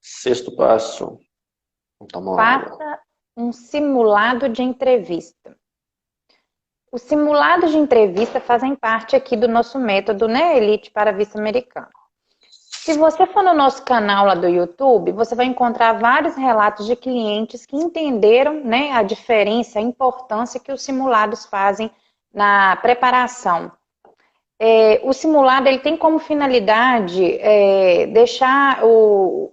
Sexto passo. Vamos tomar uma água. Faça um simulado de entrevista. Os simulados de entrevista fazem parte aqui do nosso método, né, Elite para Vice-Americano. Se você for no nosso canal lá do YouTube, você vai encontrar vários relatos de clientes que entenderam, né, a diferença, a importância que os simulados fazem na preparação. O simulado ele tem como finalidade deixar o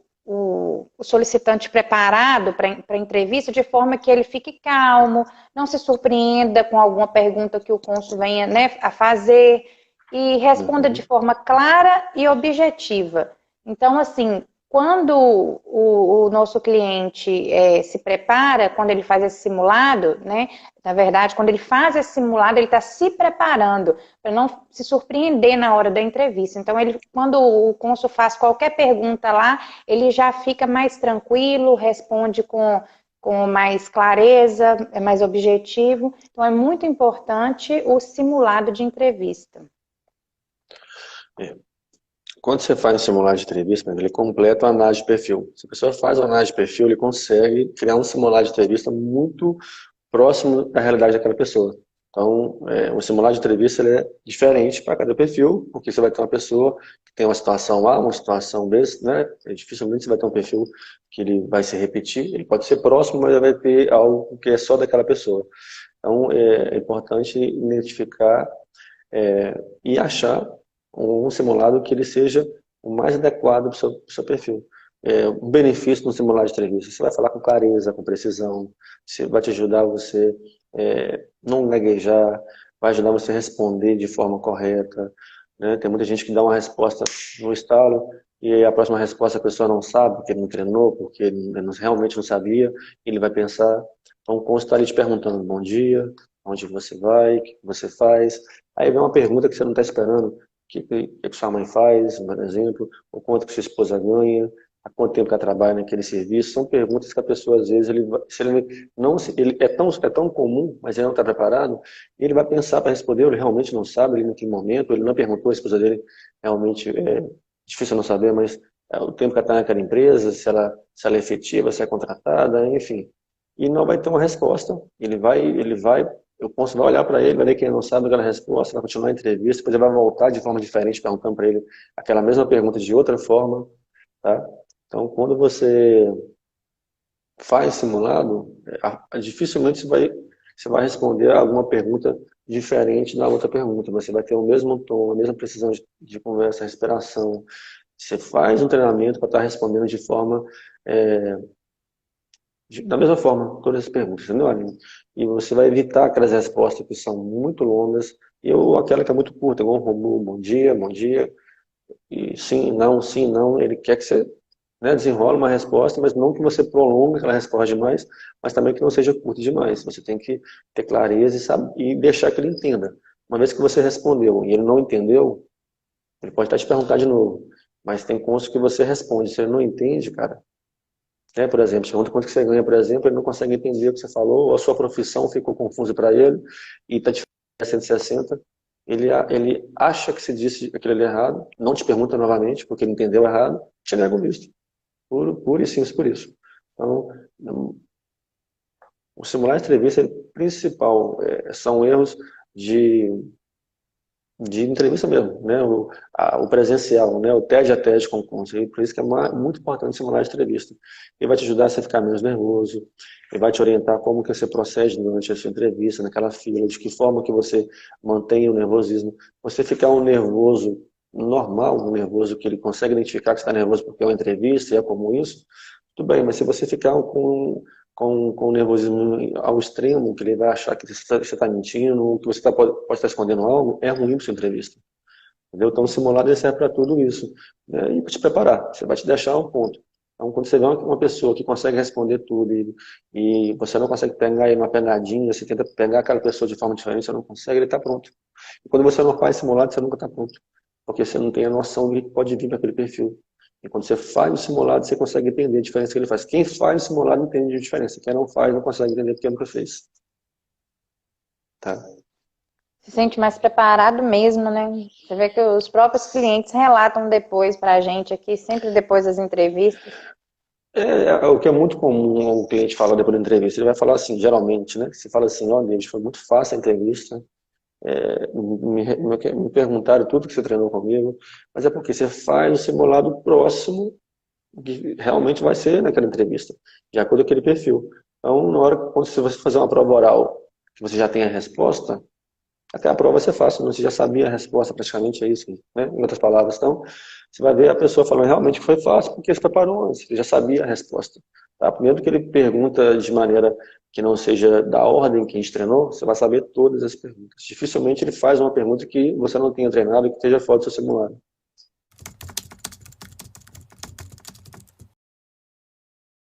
solicitante preparado para a entrevista de forma que ele fique calmo, não se surpreenda com alguma pergunta que o cônsul venha, né, a fazer e responda de Uhum. forma clara e objetiva. Então, assim, quando o nosso cliente se prepara, quando ele faz esse simulado, né, na verdade, quando ele faz esse simulado, ele está se preparando para não se surpreender na hora da entrevista. Então, quando o cônsul faz qualquer pergunta lá, ele já fica mais tranquilo, responde com mais clareza, é mais objetivo. Então, é muito importante o simulado de entrevista. É. Quando você faz um simulado de entrevista, ele completa uma análise de perfil. Se a pessoa faz uma análise de perfil, ele consegue criar um simulado de entrevista muito próximo da realidade daquela pessoa. Então, o simulado de entrevista ele é diferente para cada perfil, porque você vai ter uma pessoa que tem uma situação A, uma situação B, né? Dificilmente você vai ter um perfil que ele vai se repetir. Ele pode ser próximo, mas vai ter algo que é só daquela pessoa. Então, é importante identificar e achar um simulado que ele seja o mais adequado para o seu perfil. Um benefício no simulado de entrevista, você vai falar com clareza, com precisão, você vai te ajudar você não gaguejar, vai ajudar você a responder de forma correta, né? Tem muita gente que dá uma resposta no estalo e aí a próxima resposta a pessoa não sabe, porque ele não treinou, porque ele realmente não sabia, ele vai pensar, então o cônsul está ali te perguntando, bom dia, onde você vai, o que você faz, aí vem uma pergunta que você não está esperando, o que sua mãe faz, por exemplo, o quanto que sua esposa ganha, há quanto tempo que ela trabalha naquele serviço, são perguntas que a pessoa, às vezes, se ele não, ele é tão comum, mas ele não está preparado, ele vai pensar para responder, ou ele realmente não sabe, ele naquele momento, ele não perguntou a esposa dele, realmente é difícil não saber, mas o tempo que ela está naquela empresa, se ela é efetiva, se é contratada, enfim. E não vai ter uma resposta, o cônsul vai olhar para ele, vai ver que ele não sabe aquela resposta, vai continuar a entrevista, depois ele vai voltar de forma diferente, perguntando para ele aquela mesma pergunta de outra forma, tá? Então, quando você faz simulado, dificilmente você vai responder a alguma pergunta diferente da outra pergunta. Você vai ter o mesmo tom, a mesma precisão de conversa, respiração. Você faz um treinamento para estar respondendo de forma, é, da mesma forma, todas as perguntas, entendeu, Aline? E você vai evitar aquelas respostas que são muito longas ou aquela que é muito curta, igual um robô, bom dia, e sim, não. Ele quer que você, né, desenrola uma resposta, mas não que você prolongue aquela resposta demais, mas também que não seja curta demais. Você tem que ter clareza e deixar que ele entenda. Uma vez que você respondeu e ele não entendeu, ele pode até te perguntar de novo, mas tem cônsul que você responde. Se ele não entende, cara, né, por exemplo, pergunta quanto que você ganha, por exemplo, ele não consegue entender o que você falou, ou a sua profissão ficou confusa para ele, e está diferente de 160, ele acha que você disse aquilo ali errado, não te pergunta novamente, porque ele entendeu errado, te nega o visto. Puro e simples por isso. Então, o simular de entrevista principal são erros de, de entrevista mesmo, né? O presencial, né? O TED a TED com o cônsul. Por isso que é muito importante simular de entrevista. Ele vai te ajudar a você ficar menos nervoso, ele vai te orientar como que você procede durante a sua entrevista, naquela fila, de que forma que você mantém o nervosismo. Você ficar um nervoso normal, um nervoso que ele consegue identificar que você está nervoso porque é uma entrevista e é como isso, tudo bem, mas se você ficar com o nervosismo ao extremo, que ele vai achar que você está mentindo, que você pode estar escondendo algo, é ruim para sua entrevista. Entendeu? Então, o simulado ele serve para tudo isso. Né? E para te preparar, você vai te deixar um ponto. Então, quando você vê uma pessoa que consegue responder tudo e você não consegue pegar ele uma pegadinha, você tenta pegar aquela pessoa de forma diferente, você não consegue, ele está pronto. E quando você não faz simulado, você nunca está pronto. Porque você não tem a noção do que pode vir para aquele perfil. E quando você faz o simulado, você consegue entender a diferença que ele faz. Quem faz o simulado entende a diferença. Quem não faz, não consegue entender porque nunca fez. Tá? Se sente mais preparado mesmo, né? Você vê que os próprios clientes relatam depois para a gente aqui, sempre depois das entrevistas. O que é muito comum o cliente falar depois da entrevista. Ele vai falar assim, geralmente, né? Você fala assim, olha, gente, foi muito fácil a entrevista. Me perguntaram tudo que você treinou comigo, mas é porque você faz o simulado próximo que realmente vai ser naquela entrevista, de acordo com aquele perfil. Então, na hora quando você fazer uma prova oral, que você já tem a resposta, até a prova vai ser fácil, você já sabia a resposta, praticamente é isso, né? Em outras palavras, então, você vai ver a pessoa falando realmente que foi fácil, porque você preparou antes, você já sabia a resposta. Tá? Primeiro que ele pergunta de maneira que não seja da ordem que a gente treinou, você vai saber todas as perguntas. Dificilmente ele faz uma pergunta que você não tenha treinado e que esteja fora do seu simulado.